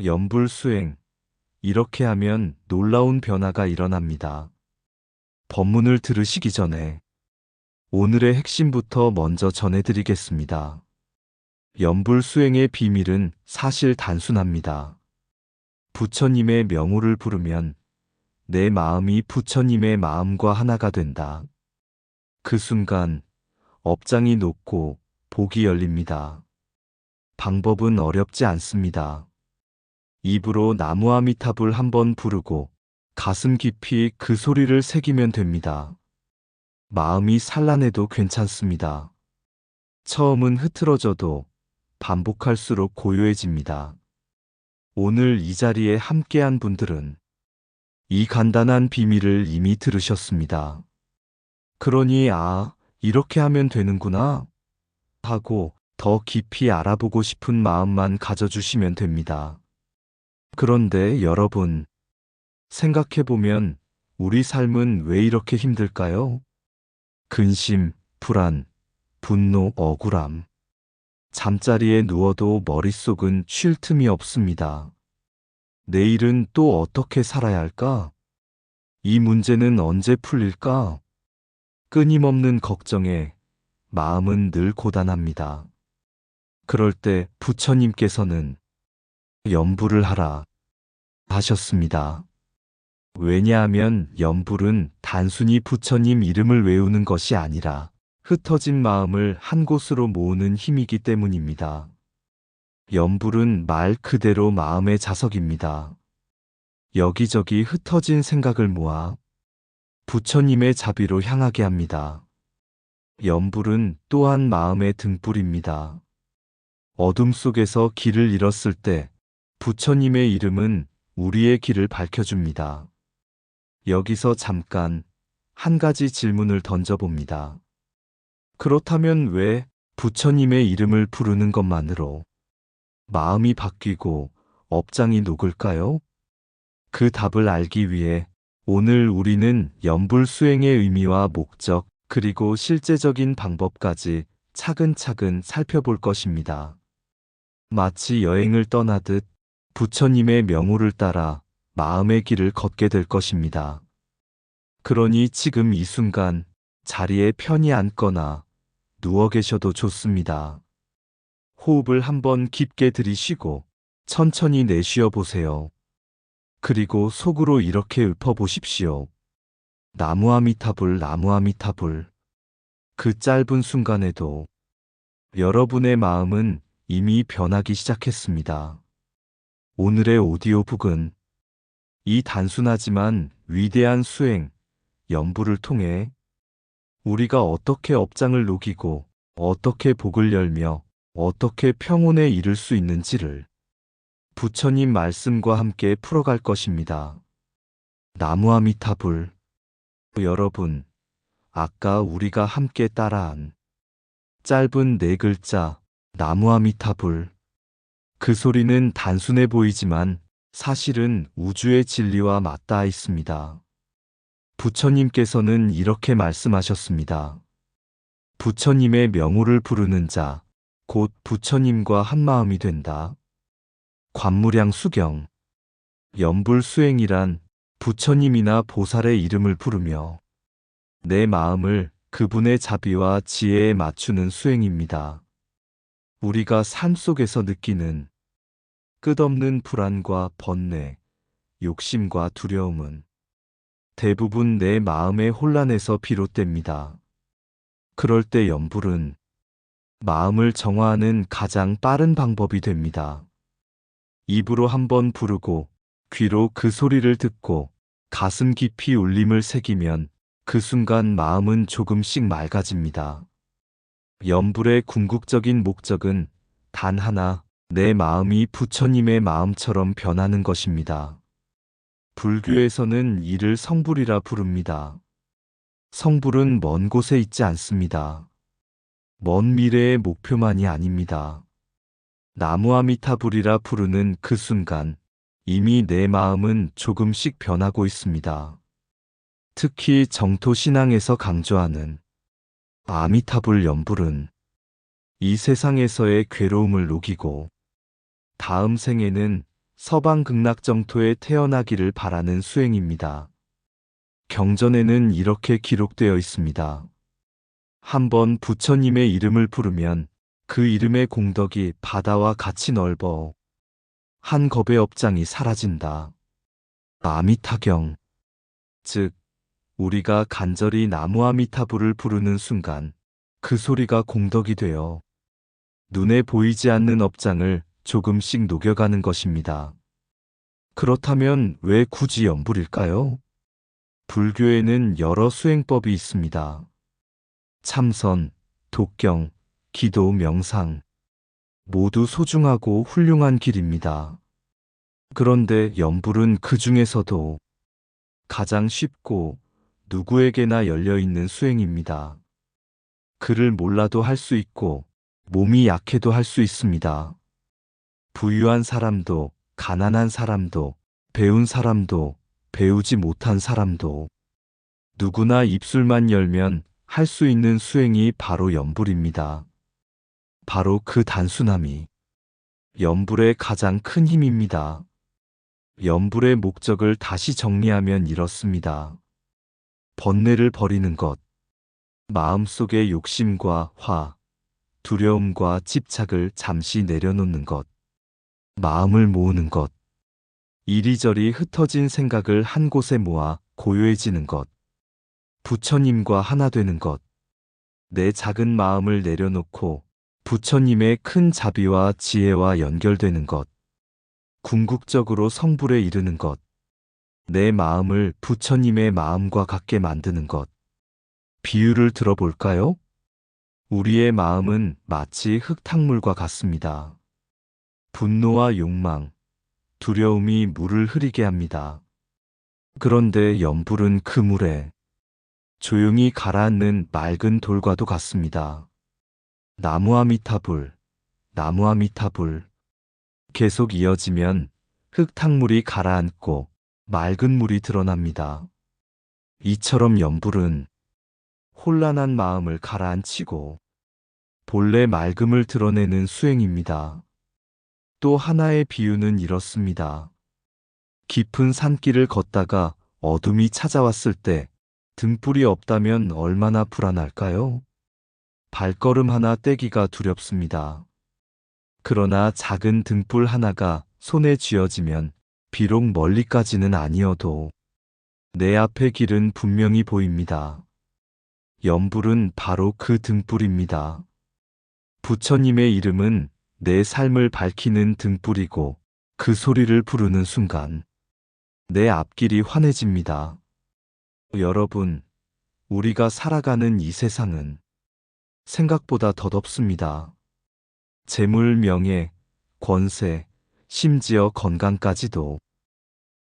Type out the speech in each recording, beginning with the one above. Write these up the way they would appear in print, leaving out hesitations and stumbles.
연불수행. 이렇게 하면 놀라운 변화가 일어납니다. 법문을 들으시기 전에 오늘의 핵심부터 먼저 전해드리겠습니다. 연불수행의 비밀은 사실 단순합니다. 부처님의 명호를 부르면 내 마음이 부처님의 마음과 하나가 된다. 그 순간 업장이 녹고 복이 열립니다. 방법은 어렵지 않습니다. 입으로 나무아미타불 한번 부르고 가슴 깊이 그 소리를 새기면 됩니다. 마음이 산란해도 괜찮습니다. 처음은 흐트러져도 반복할수록 고요해집니다. 오늘 이 자리에 함께한 분들은 이 간단한 비밀을 이미 들으셨습니다. 그러니 이렇게 하면 되는구나 하고 더 깊이 알아보고 싶은 마음만 가져주시면 됩니다. 그런데 여러분, 생각해보면 우리 삶은 왜 이렇게 힘들까요? 근심, 불안, 분노, 억울함. 잠자리에 누워도 머릿속은 쉴 틈이 없습니다. 내일은 또 어떻게 살아야 할까? 이 문제는 언제 풀릴까? 끊임없는 걱정에 마음은 늘 고단합니다. 그럴 때 부처님께서는 연불을 하라 하셨습니다. 왜냐하면 연불은 단순히 부처님 이름을 외우는 것이 아니라 흩어진 마음을 한 곳으로 모으는 힘이기 때문입니다. 연불은 말 그대로 마음의 자석입니다. 여기저기 흩어진 생각을 모아 부처님의 자비로 향하게 합니다. 연불은 또한 마음의 등불입니다. 어둠 속에서 길을 잃었을 때 부처님의 이름은 우리의 길을 밝혀줍니다. 여기서 잠깐 한 가지 질문을 던져봅니다. 그렇다면 왜 부처님의 이름을 부르는 것만으로 마음이 바뀌고 업장이 녹을까요? 그 답을 알기 위해 오늘 우리는 연불 수행의 의미와 목적, 그리고 실제적인 방법까지 차근차근 살펴볼 것입니다. 마치 여행을 떠나듯 부처님의 명호를 따라 마음의 길을 걷게 될 것입니다. 그러니 지금 이 순간 자리에 편히 앉거나 누워 계셔도 좋습니다. 호흡을 한번 깊게 들이쉬고 천천히 내쉬어 보세요. 그리고 속으로 이렇게 읊어보십시오. 나무아미타불, 나무아미타불. 그 짧은 순간에도 여러분의 마음은 이미 변하기 시작했습니다. 오늘의 오디오북은 이 단순하지만 위대한 수행, 연불을 통해 우리가 어떻게 업장을 녹이고 어떻게 복을 열며 어떻게 평온에 이를 수 있는지를 부처님 말씀과 함께 풀어갈 것입니다. 나무아미타불. 여러분, 아까 우리가 함께 따라한 짧은 네 글자 나무아미타불. 그 소리는 단순해 보이지만 사실은 우주의 진리와 맞닿아 있습니다. 부처님께서는 이렇게 말씀하셨습니다. 부처님의 명호를 부르는 자, 곧 부처님과 한마음이 된다. 관무량 수경. 연불 수행이란 부처님이나 보살의 이름을 부르며 내 마음을 그분의 자비와 지혜에 맞추는 수행입니다. 우리가 삶 속에서 느끼는 끝없는 불안과 번뇌, 욕심과 두려움은 대부분 내 마음의 혼란에서 비롯됩니다. 그럴 때 연불은 마음을 정화하는 가장 빠른 방법이 됩니다. 입으로 한번 부르고 귀로 그 소리를 듣고 가슴 깊이 울림을 새기면 그 순간 마음은 조금씩 맑아집니다. 연불의 궁극적인 목적은 단 하나, 내 마음이 부처님의 마음처럼 변하는 것입니다. 불교에서는 이를 성불이라 부릅니다. 성불은 먼 곳에 있지 않습니다. 먼 미래의 목표만이 아닙니다. 나무아미타불이라 부르는 그 순간 이미 내 마음은 조금씩 변하고 있습니다. 특히 정토신앙에서 강조하는 아미타불 연불은 이 세상에서의 괴로움을 녹이고 다음 생에는 서방 극락정토에 태어나기를 바라는 수행입니다. 경전에는 이렇게 기록되어 있습니다. 한번 부처님의 이름을 부르면 그 이름의 공덕이 바다와 같이 넓어 한 겁의 업장이 사라진다. 아미타경. 즉, 우리가 간절히 나무아미타불을 부르는 순간 그 소리가 공덕이 되어 눈에 보이지 않는 업장을 조금씩 녹여가는 것입니다. 그렇다면 왜 굳이 연불일까요? 불교에는 여러 수행법이 있습니다. 참선, 독경, 기도, 명상 모두 소중하고 훌륭한 길입니다. 그런데 연불은 그 중에서도 가장 쉽고 누구에게나 열려있는 수행입니다. 글을 몰라도 할 수 있고 몸이 약해도 할 수 있습니다. 부유한 사람도 가난한 사람도 배운 사람도 배우지 못한 사람도 누구나 입술만 열면 할 수 있는 수행이 바로 연불입니다. 바로 그 단순함이 연불의 가장 큰 힘입니다. 연불의 목적을 다시 정리하면 이렇습니다. 번뇌를 버리는 것, 마음속의 욕심과 화, 두려움과 집착을 잠시 내려놓는 것, 마음을 모으는 것, 이리저리 흩어진 생각을 한 곳에 모아 고요해지는 것, 부처님과 하나 되는 것, 내 작은 마음을 내려놓고 부처님의 큰 자비와 지혜와 연결되는 것, 궁극적으로 성불에 이르는 것, 내 마음을 부처님의 마음과 같게 만드는 것. 비유를 들어볼까요? 우리의 마음은 마치 흙탕물과 같습니다. 분노와 욕망, 두려움이 물을 흐리게 합니다. 그런데 연불은 그 물에 조용히 가라앉는 맑은 돌과도 같습니다. 나무아미타불, 나무아미타불. 계속 이어지면 흙탕물이 가라앉고 맑은 물이 드러납니다. 이처럼 연불은 혼란한 마음을 가라앉히고 본래 맑음을 드러내는 수행입니다. 또 하나의 비유는 이렇습니다. 깊은 산길을 걷다가 어둠이 찾아왔을 때 등불이 없다면 얼마나 불안할까요? 발걸음 하나 떼기가 두렵습니다. 그러나 작은 등불 하나가 손에 쥐어지면 비록 멀리까지는 아니어도 내 앞의 길은 분명히 보입니다. 연불은 바로 그 등불입니다. 부처님의 이름은 내 삶을 밝히는 등불이고 그 소리를 부르는 순간 내 앞길이 환해집니다. 여러분, 우리가 살아가는 이 세상은 생각보다 덧없습니다. 재물, 명예, 권세, 심지어 건강까지도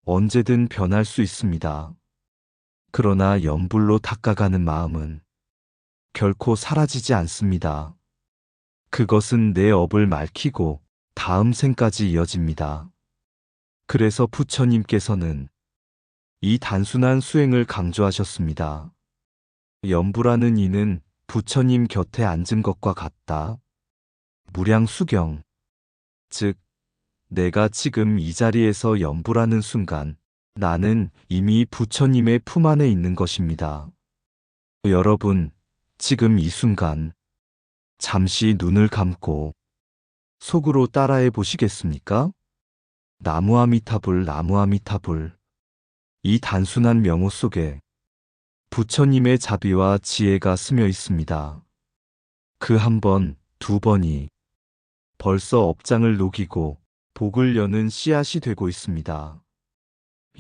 언제든 변할 수 있습니다. 그러나 연불로 닦아가는 마음은 결코 사라지지 않습니다. 그것은 내 업을 맑히고 다음 생까지 이어집니다. 그래서 부처님께서는 이 단순한 수행을 강조하셨습니다. 연불하는 이는 부처님 곁에 앉은 것과 같다. 무량수경. 즉, 내가 지금 이 자리에서 연불하는 순간 나는 이미 부처님의 품 안에 있는 것입니다. 여러분, 지금 이 순간 잠시 눈을 감고 속으로 따라해 보시겠습니까? 나무아미타불, 나무아미타불. 이 단순한 명호 속에 부처님의 자비와 지혜가 스며 있습니다. 그 한 번, 두 번이 벌써 업장을 녹이고 복을 여는 씨앗이 되고 있습니다.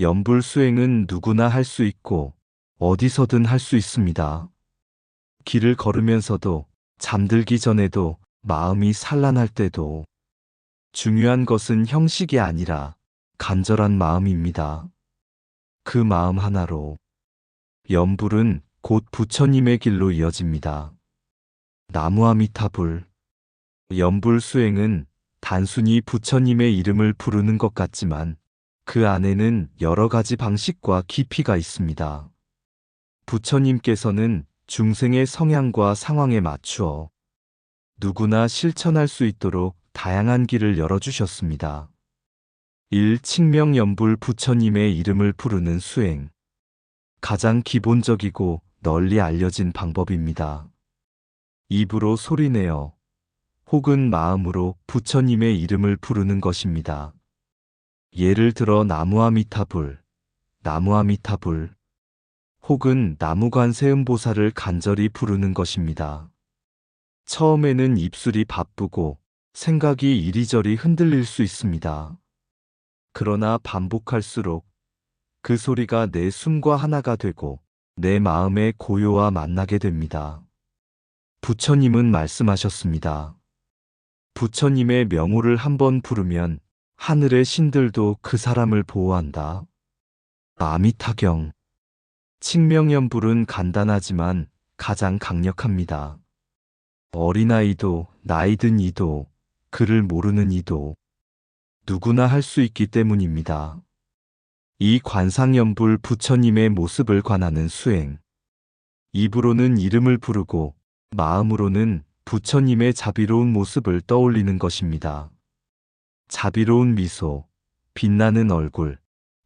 연불 수행은 누구나 할 수 있고 어디서든 할 수 있습니다. 길을 걸으면서도 잠들기 전에도 마음이 산란할 때도 중요한 것은 형식이 아니라 간절한 마음입니다. 그 마음 하나로 연불은 곧 부처님의 길로 이어집니다. 나무아미타불. 연불 수행은 단순히 부처님의 이름을 부르는 것 같지만 그 안에는 여러 가지 방식과 깊이가 있습니다. 부처님께서는 중생의 성향과 상황에 맞추어 누구나 실천할 수 있도록 다양한 길을 열어주셨습니다. 칙명연불 부처님의 이름을 부르는 수행. 가장 기본적이고 널리 알려진 방법입니다. 입으로 소리내어 혹은 마음으로 부처님의 이름을 부르는 것입니다. 예를 들어 나무아미타불, 나무아미타불, 혹은 나무관세음보살을 간절히 부르는 것입니다. 처음에는 입술이 바쁘고 생각이 이리저리 흔들릴 수 있습니다. 그러나 반복할수록 그 소리가 내 숨과 하나가 되고 내 마음의 고요와 만나게 됩니다. 부처님은 말씀하셨습니다. 부처님의 명호를 한번 부르면 하늘의 신들도 그 사람을 보호한다. 아미타경. 칙명연불은 간단하지만 가장 강력합니다. 어린아이도 나이든 이도 그를 모르는 이도 누구나 할 수 있기 때문입니다. 이 관상연불 부처님의 모습을 관하는 수행. 입으로는 이름을 부르고 마음으로는 부처님의 자비로운 모습을 떠올리는 것입니다. 자비로운 미소, 빛나는 얼굴,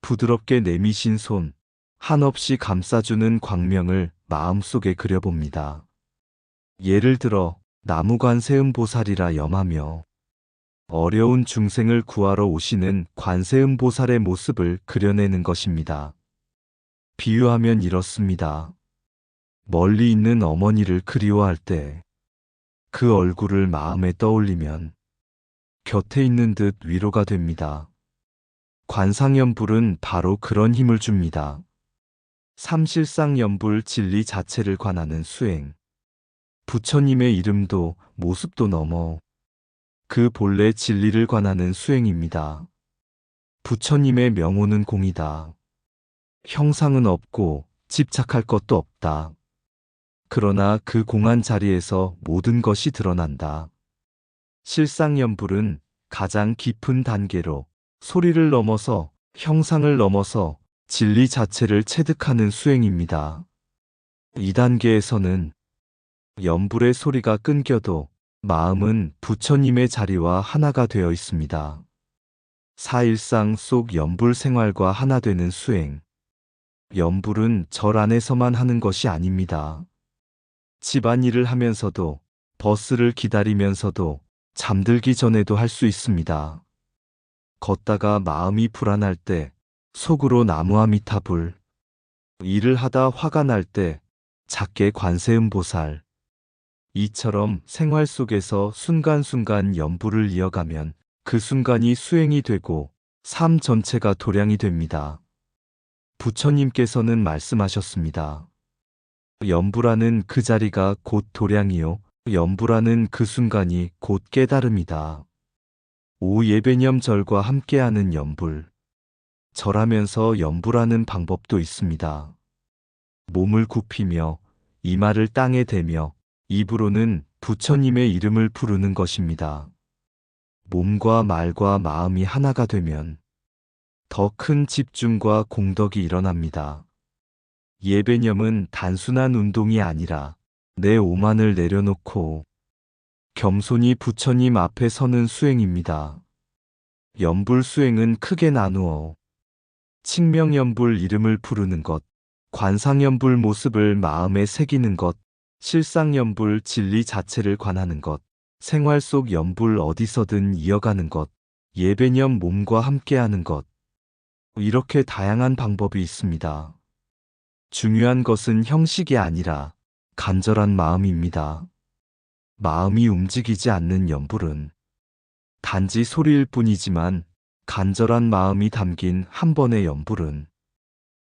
부드럽게 내미신 손, 한없이 감싸주는 광명을 마음속에 그려봅니다. 예를 들어 나무관세음보살이라 염하며 어려운 중생을 구하러 오시는 관세음보살의 모습을 그려내는 것입니다. 비유하면 이렇습니다. 멀리 있는 어머니를 그리워할 때 그 얼굴을 마음에 떠올리면 곁에 있는 듯 위로가 됩니다. 관상연불은 바로 그런 힘을 줍니다. 삼실상연불 진리 자체를 관하는 수행. 부처님의 이름도 모습도 넘어 그 본래 진리를 관하는 수행입니다. 부처님의 명호는 공이다. 형상은 없고 집착할 것도 없다. 그러나 그 공한 자리에서 모든 것이 드러난다. 실상연불은 가장 깊은 단계로 소리를 넘어서 형상을 넘어서 진리 자체를 체득하는 수행입니다. 이 단계에서는 연불의 소리가 끊겨도 마음은 부처님의 자리와 하나가 되어 있습니다. 사일상 속 연불 생활과 하나 되는 수행. 연불은 절 안에서만 하는 것이 아닙니다. 집안일을 하면서도, 버스를 기다리면서도, 잠들기 전에도 할 수 있습니다. 걷다가 마음이 불안할 때 속으로 나무아미타불, 일을 하다 화가 날 때 작게 관세음보살. 이처럼 생활 속에서 순간순간 연불을 이어가면 그 순간이 수행이 되고 삶 전체가 도량이 됩니다. 부처님께서는 말씀하셨습니다. 연불하는 그 자리가 곧 도량이요. 연불하는 그 순간이 곧 깨달음이다. 오예배념절과 함께하는 연불. 절하면서 연불하는 방법도 있습니다. 몸을 굽히며 이마를 땅에 대며 입으로는 부처님의 이름을 부르는 것입니다. 몸과 말과 마음이 하나가 되면 더 큰 집중과 공덕이 일어납니다. 예배념은 단순한 운동이 아니라 내 오만을 내려놓고 겸손히 부처님 앞에 서는 수행입니다. 연불 수행은 크게 나누어 칙명연불 이름을 부르는 것, 관상연불 모습을 마음에 새기는 것, 실상연불 진리 자체를 관하는 것, 생활 속 연불 어디서든 이어가는 것, 예배념 몸과 함께하는 것. 이렇게 다양한 방법이 있습니다. 중요한 것은 형식이 아니라 간절한 마음입니다. 마음이 움직이지 않는 연불은 단지 소리일 뿐이지만 간절한 마음이 담긴 한 번의 연불은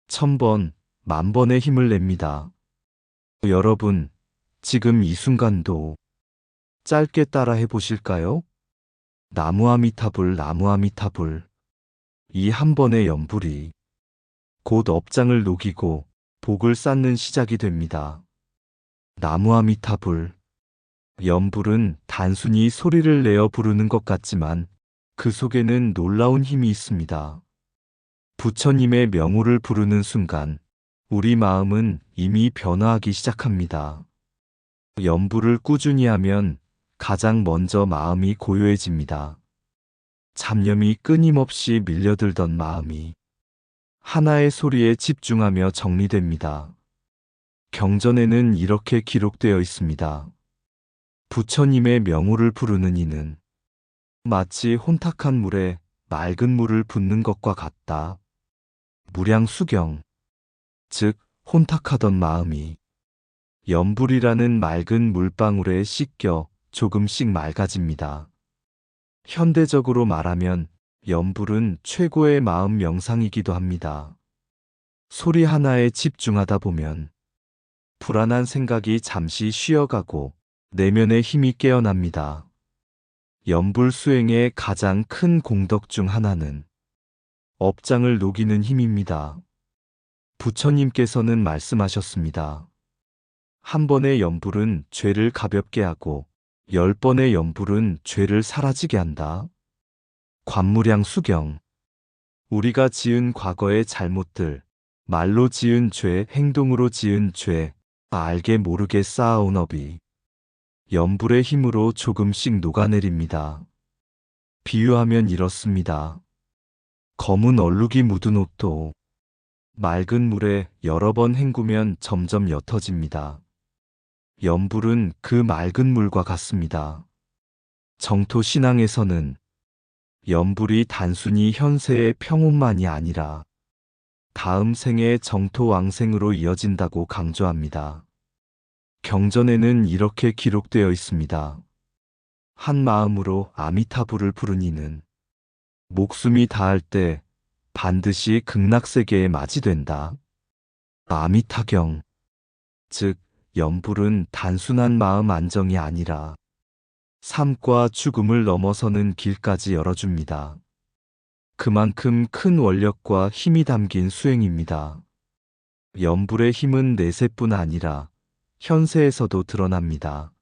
1000번, 10,000번의 힘을 냅니다. 여러분, 지금 이 순간도 짧게 따라 해보실까요? 나무아미타불, 나무아미타불. 이 한 번의 연불이 곧 업장을 녹이고 복을 쌓는 시작이 됩니다. 나무아미타불. 연불은 단순히 소리를 내어 부르는 것 같지만 그 속에는 놀라운 힘이 있습니다. 부처님의 명호를 부르는 순간 우리 마음은 이미 변화하기 시작합니다. 연불을 꾸준히 하면 가장 먼저 마음이 고요해집니다. 잡념이 끊임없이 밀려들던 마음이 하나의 소리에 집중하며 정리됩니다. 경전에는 이렇게 기록되어 있습니다. 부처님의 명호를 부르는 이는 마치 혼탁한 물에 맑은 물을 붓는 것과 같다. 무량수경, 즉 혼탁하던 마음이 염불이라는 맑은 물방울에 씻겨 조금씩 맑아집니다. 현대적으로 말하면 염불은 최고의 마음 명상이기도 합니다. 소리 하나에 집중하다 보면 불안한 생각이 잠시 쉬어가고 내면의 힘이 깨어납니다. 염불 수행의 가장 큰 공덕 중 하나는 업장을 녹이는 힘입니다. 부처님께서는 말씀하셨습니다. 한 번의 염불은 죄를 가볍게 하고 10번의 염불은 죄를 사라지게 한다. 관무량수경. 우리가 지은 과거의 잘못들, 말로 지은 죄, 행동으로 지은 죄, 알게 모르게 쌓아온 업이 염불의 힘으로 조금씩 녹아내립니다. 비유하면 이렇습니다. 검은 얼룩이 묻은 옷도 맑은 물에 여러 번 헹구면 점점 옅어집니다. 염불은 그 맑은 물과 같습니다. 정토 신앙에서는 염불이 단순히 현세의 평온만이 아니라 다음 생의 정토 왕생으로 이어진다고 강조합니다. 경전에는 이렇게 기록되어 있습니다. 한 마음으로 아미타불을 부른 이는 목숨이 다할 때 반드시 극락세계에 맞이된다. 아미타경, 즉 염불은 단순한 마음 안정이 아니라 삶과 죽음을 넘어서는 길까지 열어줍니다. 그만큼 큰 원력과 힘이 담긴 수행입니다. 염불의 힘은 내세뿐 아니라 현세에서도 드러납니다.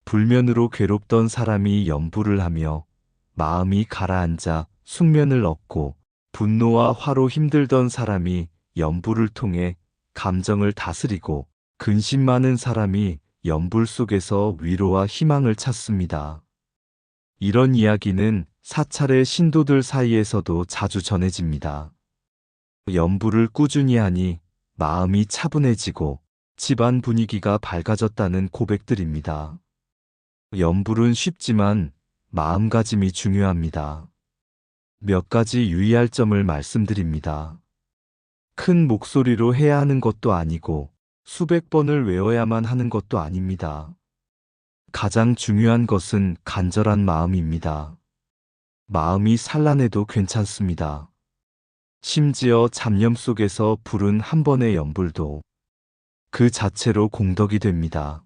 불면으로 괴롭던 사람이 염불을 하며 마음이 가라앉아 숙면을 얻고, 분노와 화로 힘들던 사람이 염불을 통해 감정을 다스리고, 근심 많은 사람이 염불 속에서 위로와 희망을 찾습니다. 이런 이야기는 사찰의 신도들 사이에서도 자주 전해집니다. 염불을 꾸준히 하니 마음이 차분해지고 집안 분위기가 밝아졌다는 고백들입니다. 염불은 쉽지만 마음가짐이 중요합니다. 몇 가지 유의할 점을 말씀드립니다. 큰 목소리로 해야 하는 것도 아니고 수백 번을 외워야만 하는 것도 아닙니다. 가장 중요한 것은 간절한 마음입니다. 마음이 산란해도 괜찮습니다. 심지어 잡념 속에서 부른 한 번의 염불도 그 자체로 공덕이 됩니다.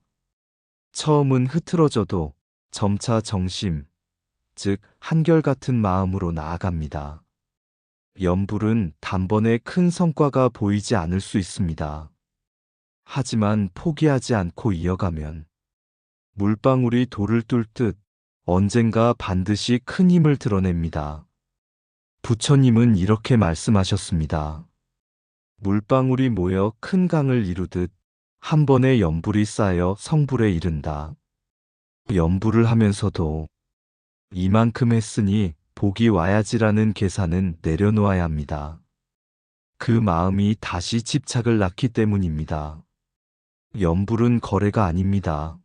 처음은 흐트러져도 점차 정심, 즉 한결같은 마음으로 나아갑니다. 염불은 단번에 큰 성과가 보이지 않을 수 있습니다. 하지만 포기하지 않고 이어가면 물방울이 돌을 뚫듯 언젠가 반드시 큰 힘을 드러냅니다. 부처님은 이렇게 말씀하셨습니다. 물방울이 모여 큰 강을 이루듯 한 번의 염불이 쌓여 성불에 이른다. 염불을 하면서도 이만큼 했으니 복이 와야지라는 계산은 내려놓아야 합니다. 그 마음이 다시 집착을 낳기 때문입니다. 염불은 거래가 아닙니다.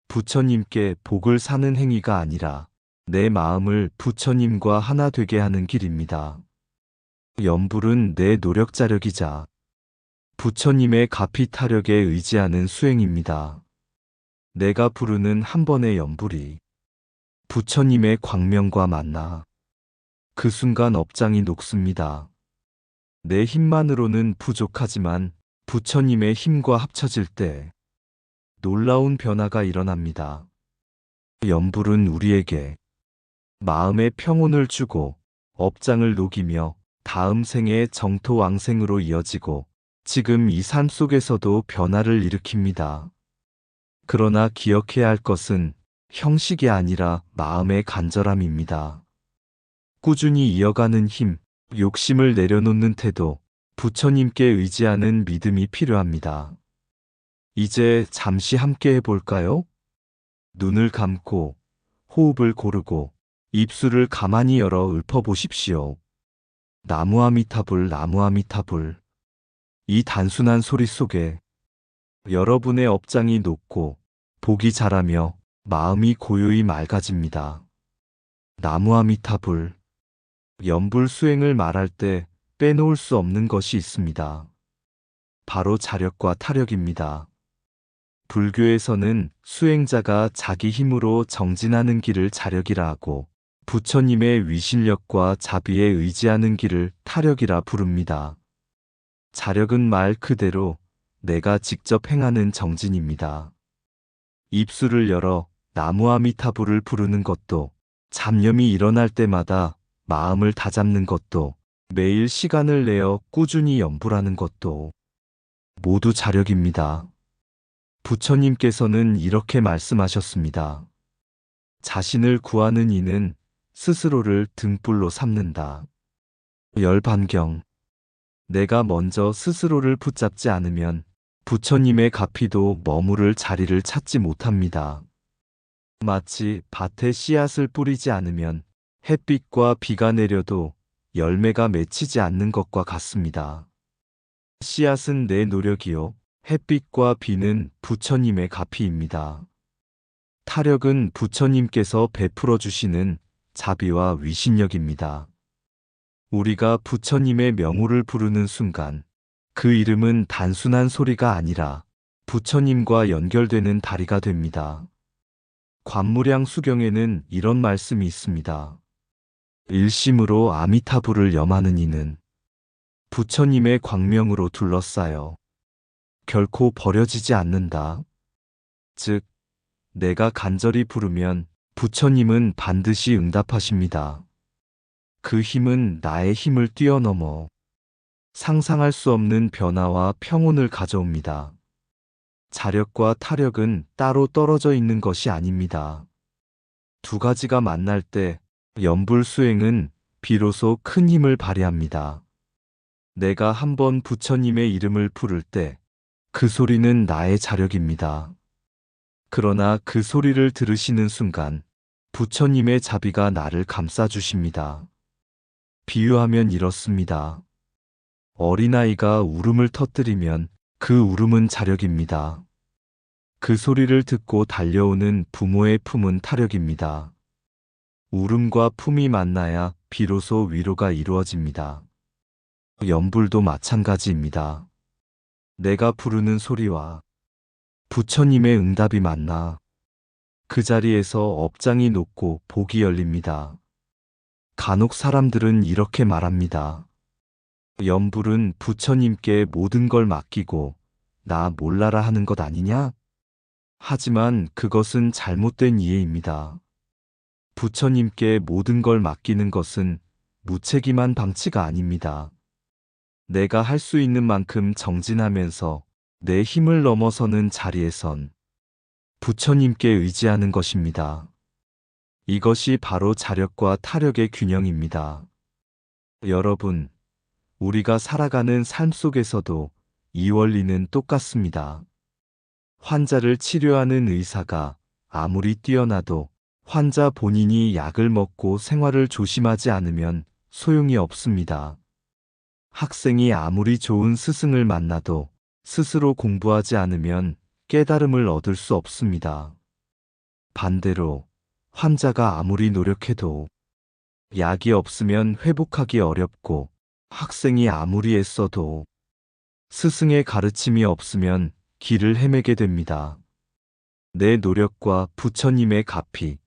부처님께 복을 사는 행위가 아니라 내 마음을 부처님과 하나 되게 하는 길입니다. 염불은 내 노력자력이자 부처님의 가피타력에 의지하는 수행입니다. 내가 부르는 한 번의 염불이 부처님의 광명과 만나 그 순간 업장이 녹습니다. 내 힘만으로는 부족하지만 부처님의 힘과 합쳐질 때 놀라운 변화가 일어납니다. 염불은 우리에게 마음의 평온을 주고 업장을 녹이며 다음 생의 정토 왕생으로 이어지고 지금 이 삶 속에서도 변화를 일으킵니다. 그러나 기억해야 할 것은 형식이 아니라 마음의 간절함입니다. 꾸준히 이어가는 힘, 욕심을 내려놓는 태도, 부처님께 의지하는 믿음이 필요합니다. 이제 잠시 함께 해볼까요? 눈을 감고 호흡을 고르고 입술을 가만히 열어 읊어보십시오. 나무아미타불, 나무아미타불. 이 단순한 소리 속에 여러분의 업장이 높고 복이 자라며 마음이 고요히 맑아집니다. 나무아미타불. 연불 수행을 말할 때 빼놓을 수 없는 것이 있습니다. 바로 자력과 타력입니다. 불교에서는 수행자가 자기 힘으로 정진하는 길을 자력이라 하고 부처님의 위신력과 자비에 의지하는 길을 타력이라 부릅니다. 자력은 말 그대로 내가 직접 행하는 정진입니다. 입술을 열어 나무아미타불을 부르는 것도, 잡념이 일어날 때마다 마음을 다잡는 것도, 매일 시간을 내어 꾸준히 연불하는 것도 모두 자력입니다. 부처님께서는 이렇게 말씀하셨습니다. 자신을 구하는 이는 스스로를 등불로 삼는다. 열반경. 내가 먼저 스스로를 붙잡지 않으면 부처님의 가피도 머무를 자리를 찾지 못합니다. 마치 밭에 씨앗을 뿌리지 않으면 햇빛과 비가 내려도 열매가 맺히지 않는 것과 같습니다. 씨앗은 내 노력이요, 햇빛과 비는 부처님의 가피입니다. 타력은 부처님께서 베풀어 주시는 자비와 위신력입니다. 우리가 부처님의 명호를 부르는 순간 그 이름은 단순한 소리가 아니라 부처님과 연결되는 다리가 됩니다. 관무량 수경에는 이런 말씀이 있습니다. 일심으로 아미타불을 염하는 이는 부처님의 광명으로 둘러싸여 결코 버려지지 않는다. 즉, 내가 간절히 부르면 부처님은 반드시 응답하십니다. 그 힘은 나의 힘을 뛰어넘어 상상할 수 없는 변화와 평온을 가져옵니다. 자력과 타력은 따로 떨어져 있는 것이 아닙니다. 두 가지가 만날 때 연불 수행은 비로소 큰 힘을 발휘합니다. 내가 한번 부처님의 이름을 부를 때 그 소리는 나의 자력입니다. 그러나 그 소리를 들으시는 순간 부처님의 자비가 나를 감싸주십니다. 비유하면 이렇습니다. 어린아이가 울음을 터뜨리면 그 울음은 자력입니다. 그 소리를 듣고 달려오는 부모의 품은 타력입니다. 울음과 품이 만나야 비로소 위로가 이루어집니다. 연불도 마찬가지입니다. 내가 부르는 소리와 부처님의 응답이 만나 그 자리에서 업장이 높고 복이 열립니다. 간혹 사람들은 이렇게 말합니다. 연불은 부처님께 모든 걸 맡기고 나 몰라라 하는 것 아니냐? 하지만 그것은 잘못된 이해입니다. 부처님께 모든 걸 맡기는 것은 무책임한 방치가 아닙니다. 내가 할 수 있는 만큼 정진하면서 내 힘을 넘어서는 자리에선 부처님께 의지하는 것입니다. 이것이 바로 자력과 타력의 균형입니다. 여러분, 우리가 살아가는 삶 속에서도 이 원리는 똑같습니다. 환자를 치료하는 의사가 아무리 뛰어나도 환자 본인이 약을 먹고 생활을 조심하지 않으면 소용이 없습니다. 학생이 아무리 좋은 스승을 만나도 스스로 공부하지 않으면 깨달음을 얻을 수 없습니다. 반대로 환자가 아무리 노력해도 약이 없으면 회복하기 어렵고 학생이 아무리 애써도 스승의 가르침이 없으면 길을 헤매게 됩니다. 내 노력과 부처님의 가피,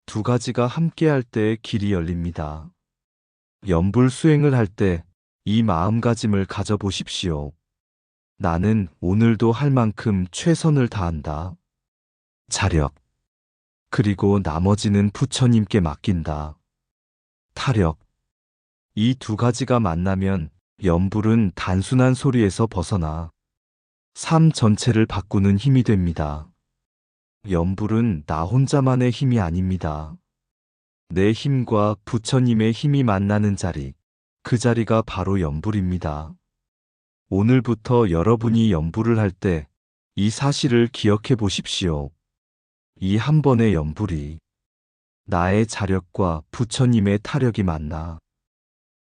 두 가지가 함께할 때 길이 열립니다. 연불 수행을 할 때 이 마음가짐을 가져보십시오. 나는 오늘도 할 만큼 최선을 다한다. 자력. 그리고 나머지는 부처님께 맡긴다. 타력. 이 두 가지가 만나면 연불은 단순한 소리에서 벗어나 삶 전체를 바꾸는 힘이 됩니다. 연불은 나 혼자만의 힘이 아닙니다. 내 힘과 부처님의 힘이 만나는 자리, 그 자리가 바로 연불입니다. 오늘부터 여러분이 연불을 할 때 이 사실을 기억해 보십시오. 이 한 번의 연불이 나의 자력과 부처님의 타력이 만나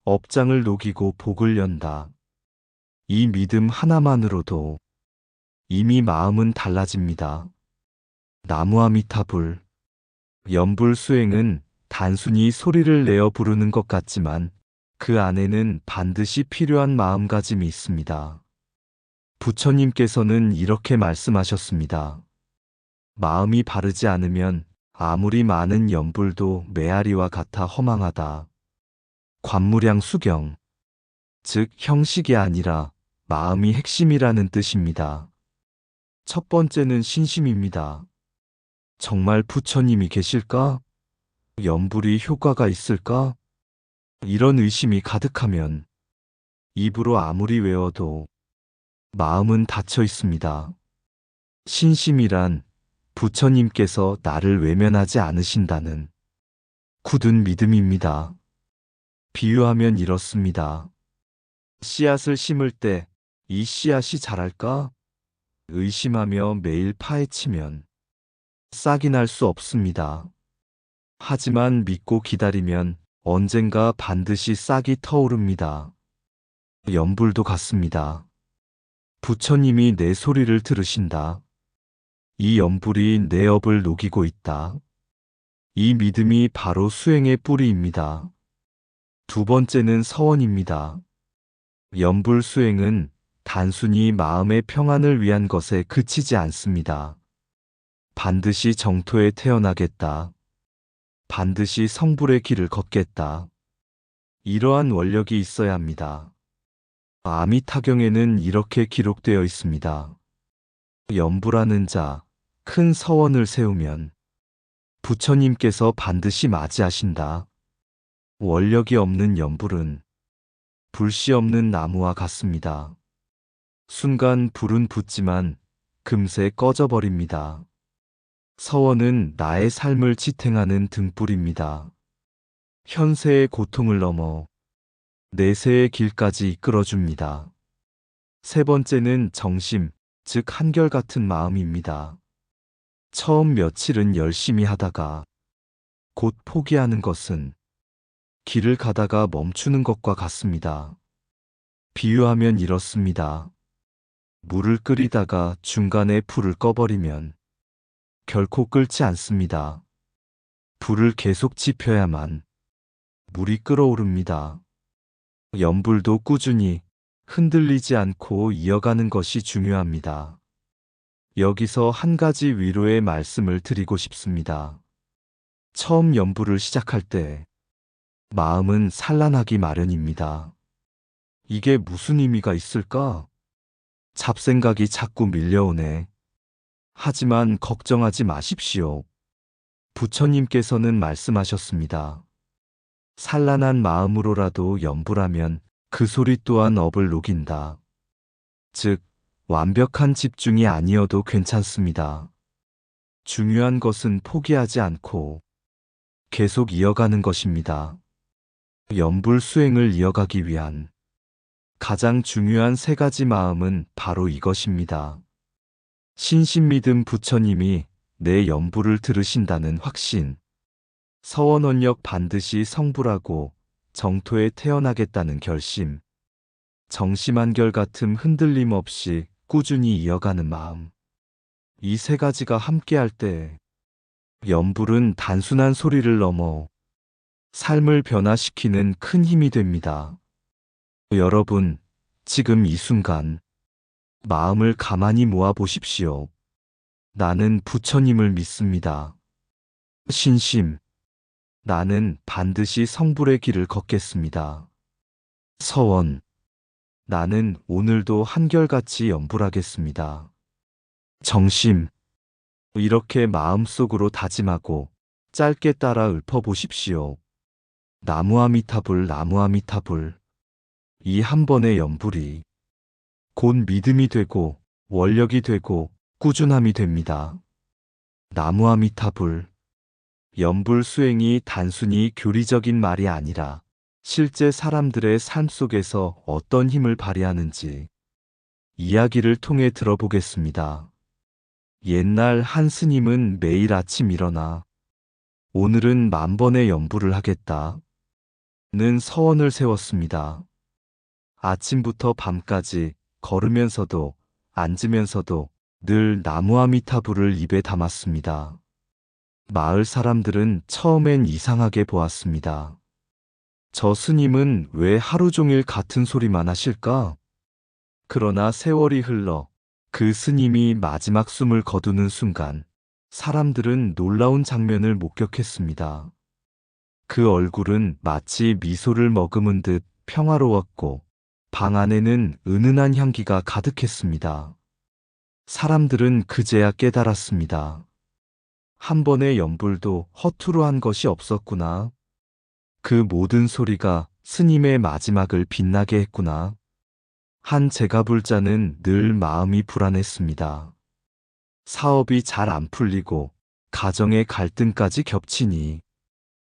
업장을 녹이고 복을 연다. 이 믿음 하나만으로도 이미 마음은 달라집니다. 나무아미타불. 연불 수행은 단순히 소리를 내어 부르는 것 같지만 그 안에는 반드시 필요한 마음가짐이 있습니다. 부처님께서는 이렇게 말씀하셨습니다. 마음이 바르지 않으면 아무리 많은 연불도 메아리와 같아 허망하다. 관무량 수경. 즉 형식이 아니라 마음이 핵심이라는 뜻입니다. 첫 번째는 신심입니다. 정말 부처님이 계실까? 연불이 효과가 있을까? 이런 의심이 가득하면 입으로 아무리 외워도 마음은 닫혀 있습니다. 신심이란 부처님께서 나를 외면하지 않으신다는 굳은 믿음입니다. 비유하면 이렇습니다. 씨앗을 심을 때 이 씨앗이 자랄까? 의심하며 매일 파헤치면 싹이 날 수 없습니다. 하지만 믿고 기다리면 언젠가 반드시 싹이 터오릅니다. 연불도 같습니다. 부처님이 내 소리를 들으신다. 이 연불이 내 업을 녹이고 있다. 이 믿음이 바로 수행의 뿌리입니다. 두 번째는 서원입니다. 연불 수행은 단순히 마음의 평안을 위한 것에 그치지 않습니다. 반드시 정토에 태어나겠다. 반드시 성불의 길을 걷겠다. 이러한 원력이 있어야 합니다. 아미타경에는 이렇게 기록되어 있습니다. 연불하는 자, 큰 서원을 세우면 부처님께서 반드시 맞이하신다. 원력이 없는 연불은 불씨 없는 나무와 같습니다. 순간 불은 붙지만 금세 꺼져버립니다. 서원은 나의 삶을 지탱하는 등불입니다. 현세의 고통을 넘어 내세의 길까지 이끌어줍니다. 세 번째는 정심, 즉 한결같은 마음입니다. 처음 며칠은 열심히 하다가 곧 포기하는 것은 길을 가다가 멈추는 것과 같습니다. 비유하면 이렇습니다. 물을 끓이다가 중간에 불을 꺼버리면 결코 끓지 않습니다. 불을 계속 지펴야만 물이 끓어오릅니다. 연불도 꾸준히 흔들리지 않고 이어가는 것이 중요합니다. 여기서 한 가지 위로의 말씀을 드리고 싶습니다. 처음 연불을 시작할 때 마음은 산란하기 마련입니다. 이게 무슨 의미가 있을까? 잡생각이 자꾸 밀려오네. 하지만 걱정하지 마십시오. 부처님께서는 말씀하셨습니다. 산란한 마음으로라도 연불하면 그 소리 또한 업을 녹인다. 즉, 완벽한 집중이 아니어도 괜찮습니다. 중요한 것은 포기하지 않고 계속 이어가는 것입니다. 연불 수행을 이어가기 위한 가장 중요한 세 가지 마음은 바로 이것입니다. 신심믿음 부처님이 내 연불을 들으신다는 확신, 서원원력 반드시 성불하고 정토에 태어나겠다는 결심, 정심 한결같음 흔들림 없이 꾸준히 이어가는 마음. 이 세 가지가 함께할 때 연불은 단순한 소리를 넘어 삶을 변화시키는 큰 힘이 됩니다. 여러분, 지금 이 순간 마음을 가만히 모아 보십시오. 나는 부처님을 믿습니다. 신심. 나는 반드시 성불의 길을 걷겠습니다. 서원. 나는 오늘도 한결같이 연불하겠습니다. 정심. 이렇게 마음속으로 다짐하고 짧게 따라 읊어보십시오. 나무아미타불 나무아미타불. 이 한 번의 연불이 곧 믿음이 되고 원력이 되고 꾸준함이 됩니다. 나무아미타불. 연불 수행이 단순히 교리적인 말이 아니라 실제 사람들의 삶 속에서 어떤 힘을 발휘하는지 이야기를 통해 들어보겠습니다. 옛날 한 스님은 매일 아침 일어나 오늘은 10,000번의 연부를 하겠다. 는 서원을 세웠습니다. 아침부터 밤까지 걸으면서도 앉으면서도 늘 나무아미타불을 입에 담았습니다. 마을 사람들은 처음엔 이상하게 보았습니다. 저 스님은 왜 하루 종일 같은 소리만 하실까? 그러나 세월이 흘러 그 스님이 마지막 숨을 거두는 순간 사람들은 놀라운 장면을 목격했습니다. 그 얼굴은 마치 미소를 머금은 듯 평화로웠고 방 안에는 은은한 향기가 가득했습니다. 사람들은 그제야 깨달았습니다. 한 번의 연불도 허투루 한 것이 없었구나. 그 모든 소리가 스님의 마지막을 빛나게 했구나. 한 제가불자는 늘 마음이 불안했습니다. 사업이 잘 안 풀리고 가정의 갈등까지 겹치니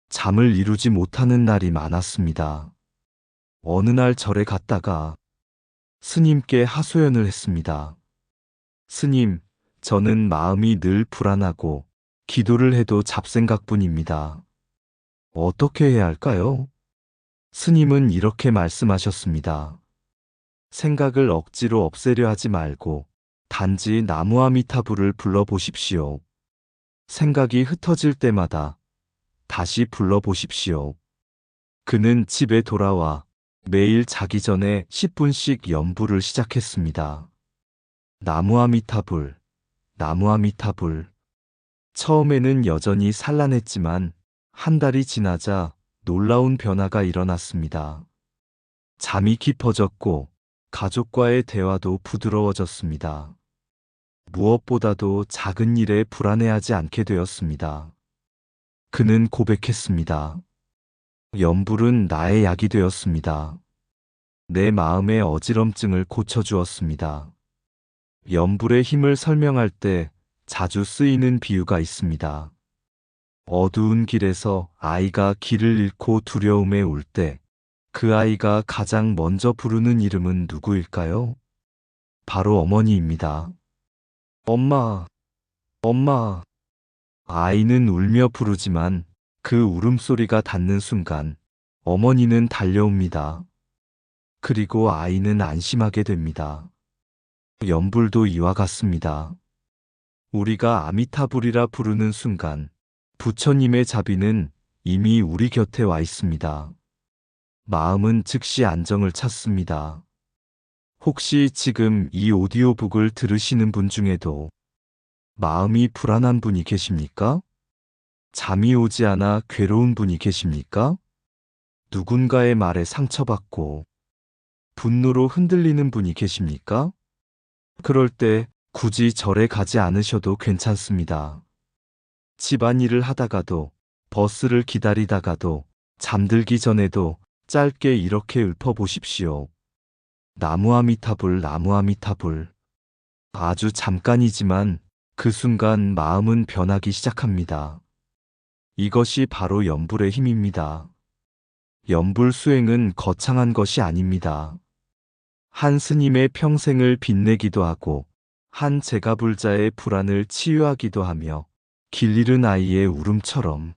잠을 이루지 못하는 날이 많았습니다. 어느 날 절에 갔다가 스님께 하소연을 했습니다. 스님, 저는 마음이 늘 불안하고 기도를 해도 잡생각뿐입니다. 어떻게 해야 할까요? 스님은 이렇게 말씀하셨습니다. 생각을 억지로 없애려 하지 말고 단지 나무아미타불을 불러보십시오. 생각이 흩어질 때마다 다시 불러보십시오. 그는 집에 돌아와 매일 자기 전에 10분씩 연부를 시작했습니다. 나무아미타불, 나무아미타불. 처음에는 여전히 산란했지만 한 달이 지나자 놀라운 변화가 일어났습니다. 잠이 깊어졌고 가족과의 대화도 부드러워졌습니다. 무엇보다도 작은 일에 불안해하지 않게 되었습니다. 그는 고백했습니다. 연불은 나의 약이 되었습니다. 내 마음의 어지럼증을 고쳐주었습니다. 연불의 힘을 설명할 때 자주 쓰이는 비유가 있습니다. 어두운 길에서 아이가 길을 잃고 두려움에 울 때 그 아이가 가장 먼저 부르는 이름은 누구일까요? 바로 어머니입니다. 엄마, 엄마. 아이는 울며 부르지만 그 울음소리가 닿는 순간 어머니는 달려옵니다. 그리고 아이는 안심하게 됩니다. 연불도 이와 같습니다. 우리가 아미타불이라 부르는 순간 부처님의 자비는 이미 우리 곁에 와 있습니다. 마음은 즉시 안정을 찾습니다. 혹시 지금 이 오디오북을 들으시는 분 중에도 마음이 불안한 분이 계십니까? 잠이 오지 않아 괴로운 분이 계십니까? 누군가의 말에 상처받고 분노로 흔들리는 분이 계십니까? 그럴 때 굳이 절에 가지 않으셔도 괜찮습니다. 집안일을 하다가도, 버스를 기다리다가도, 잠들기 전에도 짧게 이렇게 읊어보십시오. 나무아미타불, 나무아미타불. 아주 잠깐이지만 그 순간 마음은 변하기 시작합니다. 이것이 바로 연불의 힘입니다. 연불 수행은 거창한 것이 아닙니다. 한 스님의 평생을 빛내기도 하고, 한 제가불자의 불안을 치유하기도 하며, 길 잃은 아이의 울음처럼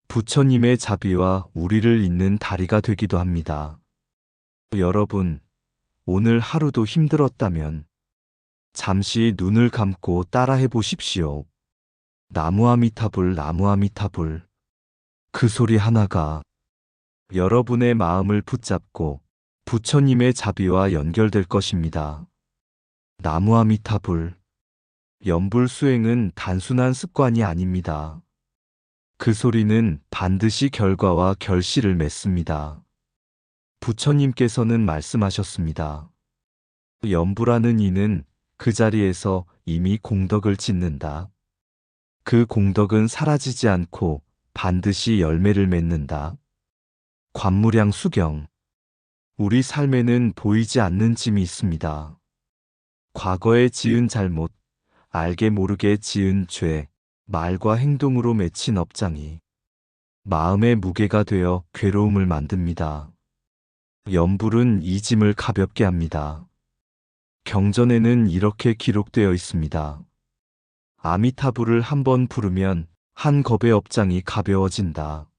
부처님의 자비와 우리를 잇는 다리가 되기도 합니다. 여러분, 오늘 하루도 힘들었다면 잠시 눈을 감고 따라해 보십시오. 나무아미타불, 나무아미타불. 그 소리 하나가 여러분의 마음을 붙잡고 부처님의 자비와 연결될 것입니다. 나무아미타불. 연불 수행은 단순한 습관이 아닙니다. 그 소리는 반드시 결과와 결실을 맺습니다. 부처님께서는 말씀하셨습니다. 연불하는 이는 그 자리에서 이미 공덕을 짓는다. 그 공덕은 사라지지 않고 반드시 열매를 맺는다. 관무량 수경. 우리 삶에는 보이지 않는 짐이 있습니다. 과거에 지은 잘못, 알게 모르게 지은 죄, 말과 행동으로 맺힌 업장이 마음의 무게가 되어 괴로움을 만듭니다. 연불은 이 짐을 가볍게 합니다. 경전에는 이렇게 기록되어 있습니다. 아미타불을 한 번 부르면 한 컵의 업장이 가벼워진다.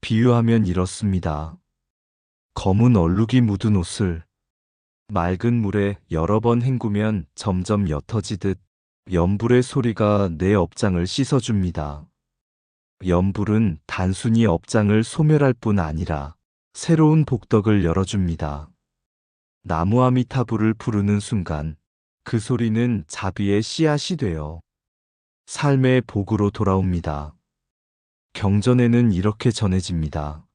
비유하면 이렇습니다. 검은 얼룩이 묻은 옷을 맑은 물에 여러 번 헹구면 점점 옅어지듯 염불의 소리가 내 업장을 씻어줍니다. 염불은 단순히 업장을 소멸할 뿐 아니라 새로운 복덕을 열어줍니다. 나무 아미타불을 부르는 순간 그 소리는 자비의 씨앗이 되어 삶의 복으로 돌아옵니다. 경전에는 이렇게 전해집니다.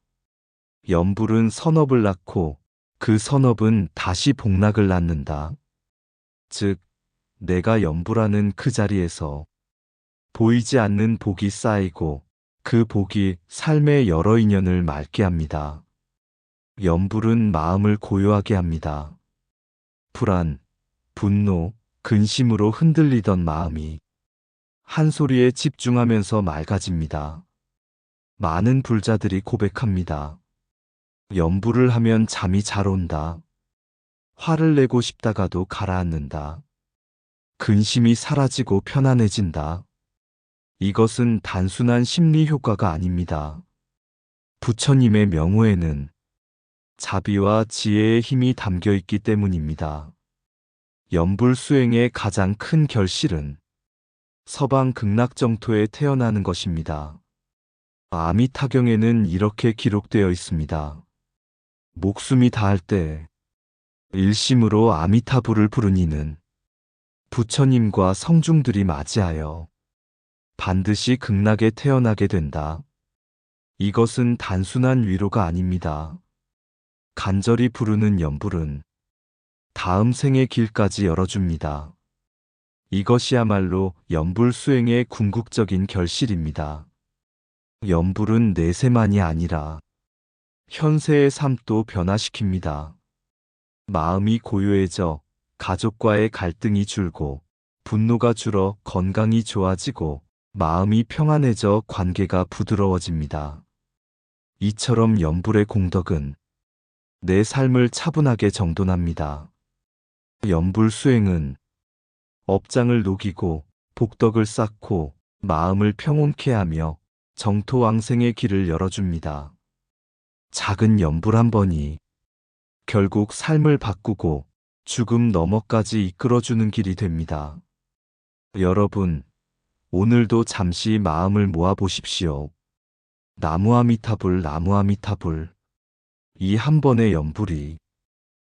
염불은 선업을 낳고 그 선업은 다시 복락을 낳는다. 즉, 내가 염불하는 그 자리에서 보이지 않는 복이 쌓이고 그 복이 삶의 여러 인연을 맑게 합니다. 염불은 마음을 고요하게 합니다. 불안, 분노, 근심으로 흔들리던 마음이 한 소리에 집중하면서 맑아집니다. 많은 불자들이 고백합니다. 염불을 하면 잠이 잘 온다. 화를 내고 싶다가도 가라앉는다. 근심이 사라지고 편안해진다. 이것은 단순한 심리 효과가 아닙니다. 부처님의 명호에는 자비와 지혜의 힘이 담겨 있기 때문입니다. 염불 수행의 가장 큰 결실은 서방 극락정토에 태어나는 것입니다. 아미타경에는 이렇게 기록되어 있습니다. 목숨이 다할 때 일심으로 아미타불을 부른 이는 부처님과 성중들이 맞이하여 반드시 극락에 태어나게 된다. 이것은 단순한 위로가 아닙니다. 간절히 부르는 염불은 다음 생의 길까지 열어줍니다. 이것이야말로 염불 수행의 궁극적인 결실입니다. 염불은 내세만이 아니라 현세의 삶도 변화시킵니다. 마음이 고요해져 가족과의 갈등이 줄고 분노가 줄어 건강이 좋아지고 마음이 평안해져 관계가 부드러워집니다. 이처럼 염불의 공덕은 내 삶을 차분하게 정돈합니다. 염불 수행은 업장을 녹이고 복덕을 쌓고 마음을 평온케 하며 정토왕생의 길을 열어줍니다. 작은 염불 한 번이 결국 삶을 바꾸고 죽음 너머까지 이끌어주는 길이 됩니다. 여러분, 오늘도 잠시 마음을 모아 보십시오. 나무 아미타불, 나무 아미타불. 이 한 번의 염불이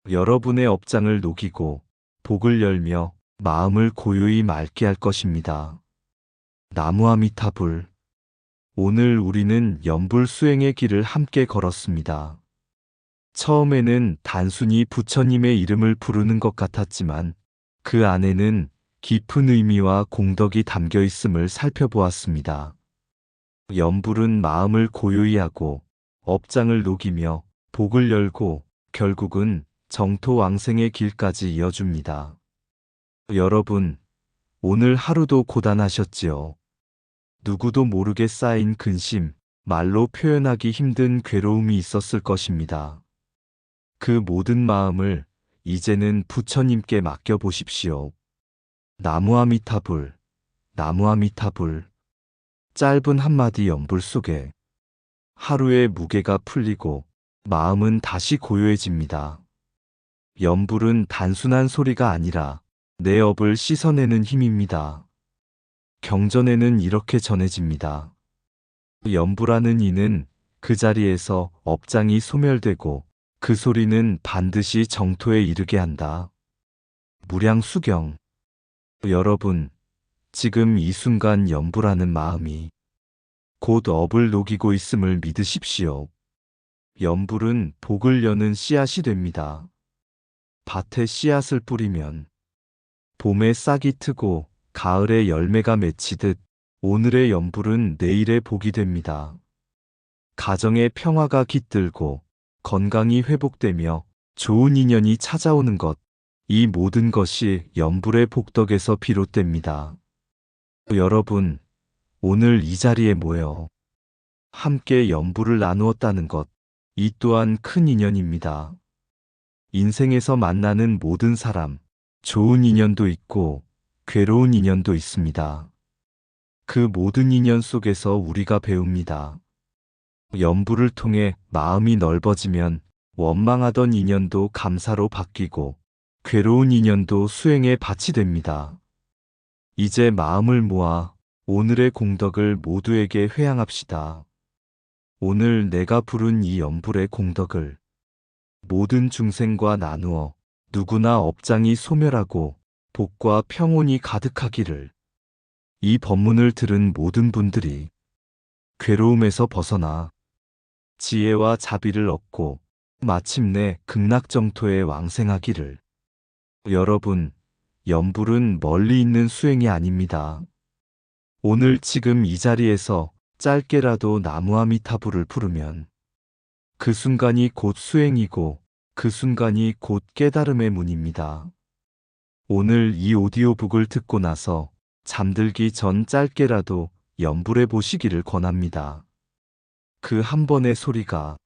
여러분의 업장을 녹이고 복을 열며 마음을 고요히 맑게 할 것입니다. 나무 아미타불. 오늘 우리는 염불 수행의 길을 함께 걸었습니다. 처음에는 단순히 부처님의 이름을 부르는 것 같았지만 그 안에는 깊은 의미와 공덕이 담겨 있음을 살펴보았습니다. 염불은 마음을 고요히 하고 업장을 녹이며 복을 열고 결국은 정토왕생의 길까지 이어줍니다. 여러분, 오늘 하루도 고단하셨지요? 누구도 모르게 쌓인 근심, 말로 표현하기 힘든 괴로움이 있었을 것입니다. 그 모든 마음을 이제는 부처님께 맡겨보십시오. 나무 아미타불, 나무 아미타불. 짧은 한마디 염불 속에 하루의 무게가 풀리고 마음은 다시 고요해집니다. 염불은 단순한 소리가 아니라 내 업을 씻어내는 힘입니다. 경전에는 이렇게 전해집니다. 염불하는 이는 그 자리에서 업장이 소멸되고 그 소리는 반드시 정토에 이르게 한다. 무량수경. 여러분, 지금 이 순간 염불하는 마음이 곧 업을 녹이고 있음을 믿으십시오. 염불은 복을 여는 씨앗이 됩니다. 밭에 씨앗을 뿌리면 봄에 싹이 트고 가을에 열매가 맺히듯 오늘의 염불은 내일의 복이 됩니다. 가정의 평화가 깃들고 건강이 회복되며 좋은 인연이 찾아오는 것, 이 모든 것이 염불의 복덕에서 비롯됩니다. 여러분, 오늘 이 자리에 모여 함께 염불을 나누었다는 것, 이 또한 큰 인연입니다. 인생에서 만나는 모든 사람, 좋은 인연도 있고 괴로운 인연도 있습니다. 그 모든 인연 속에서 우리가 배웁니다. 연부를 통해 마음이 넓어지면 원망하던 인연도 감사로 바뀌고 괴로운 인연도 수행의 밭이 됩니다. 이제 마음을 모아 오늘의 공덕을 모두에게 회양합시다. 오늘 내가 부른 이 연불의 공덕을 모든 중생과 나누어 누구나 업장이 소멸하고 복과 평온이 가득하기를. 이 법문을 들은 모든 분들이 괴로움에서 벗어나 지혜와 자비를 얻고 마침내 극락정토에 왕생하기를. 여러분, 연불은 멀리 있는 수행이 아닙니다. 오늘 지금 이 자리에서 짧게라도 나무아미타불을 부르면 그 순간이 곧 수행이고 그 순간이 곧 깨달음의 문입니다. 오늘 이 오디오북을 듣고 나서 잠들기 전 짧게라도 연불해 보시기를 권합니다. 그 한 번의 소리가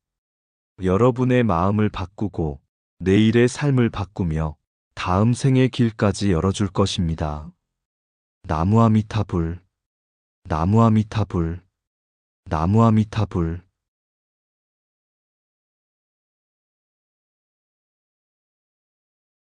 여러분의 마음을 바꾸고 내일의 삶을 바꾸며 다음 생의 길까지 열어줄 것입니다. 나무아미타불, 나무아미타불, 나무아미타불.